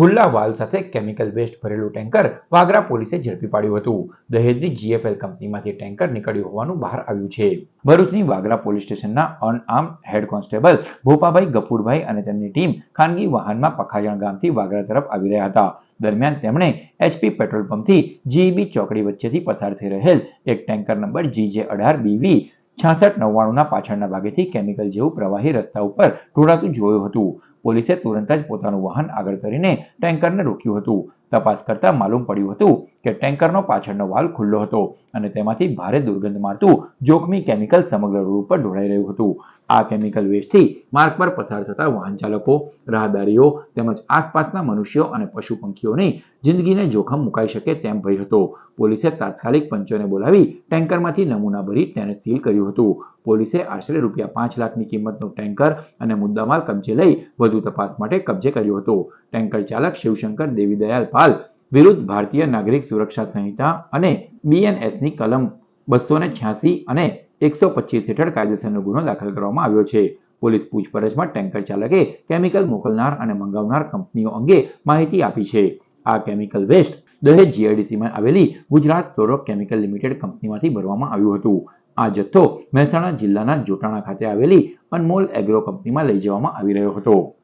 ખુલ્લા વાલ સાથે chemical waste ભરેલું ટેન્કર વાગરા પોલીસે ઝડપી પાડ્યું હતું. દહેજની GFL કંપનીમાંથી ટેન્કર નીકળ્યું હોવાનું બહાર આવ્યું છે. ભરૂચની વાગરા પોલીસ સ્ટેશનના અનઆર્મ હેડ કોન્સ્ટેબલ ભોપાભાઈ ગફુરભાઈ અને તેમની ટીમ ખાનગી વાહનમાં પખાજણ ગામથી વાગરા તરફ આવી રહ્યા હતા. દરમિયાન તેમણે HP પેટ્રોલ પંપથી GEB ચોકડી વચ્ચેથી પસાર થઈ રહેલ એક ટેન્કર નંબર GJ18BV 6699ના પાછળના ભાગેથી કેમિકલ જેવું પ્રવાહી રસ્તા ઉપર ઢોળાતું જોયું હતું. પોલીસે તુરંત જ પોતાનું વાહન આગળ કરીને ટેન્કરને રોક્યું હતું. તપાસ કરતા માલુમ પડ્યું હતું કે ટેન્કરનો પાછળનો વાલ્વ ખુલ્લો હતો અને તેમાંથી ભારે દુર્ગંધ મારતું જોખમી કેમિકલ સમગ્ર રોડ પર ઢોળાઈ રહ્યું હતું. આ કેમિકલ વેસ્ટથી માર્ગ પર પસાર થતા વાહન ચાલકો, રાહદારીઓ તેમજ આસપાસના મનુષ્યો અને પશુ પંખીઓની જિંદગીને જોખમ મુકાઈ શકે તેમ ભય હતો. પોલીસે તાત્કાલિક પંચોને બોલાવી ટેન્કરમાંથી નમૂના ભરી તેને સીલ કર્યું હતું. પોલીસે આશરે ₹5 લાખની કિંમતનું ટેન્કર અને મુદ્દામાલ કબજે લઈ વધુ તપાસ માટે કબજે કર્યો હતો. ટેન્કર ચાલક શિવશંકર દેવીદયાલ પાલ વિરુદ્ધ ભારતીય નાગરિક સુરક્ષા સંહિતા અને BNSની કલમ 286 અને 125 હેઠળ કાયદેસરનો ગુનો દાખલ કરવામાં આવ્યો છે. પોલીસ પૂછપરછમાં ટેન્કર ચાલકે કેમિકલ મોકલનાર અને મંગાવનાર કંપનીઓ અંગે માહિતી આપી છે. આ કેમિકલ વેસ્ટ દહેજ GIDCમાં આવેલી ગુજરાત ફ્લોરો કેમિકલ લિમિટેડ કંપનીમાંથી ભરવામાં આવ્યું હતું. આ જથ્થો મહેસાણા જિલ્લાના જોટાણા ખાતે આવેલી અનમોલ એગ્રો કંપનીમાં લઈ જવામાં આવી રહ્યો હતો.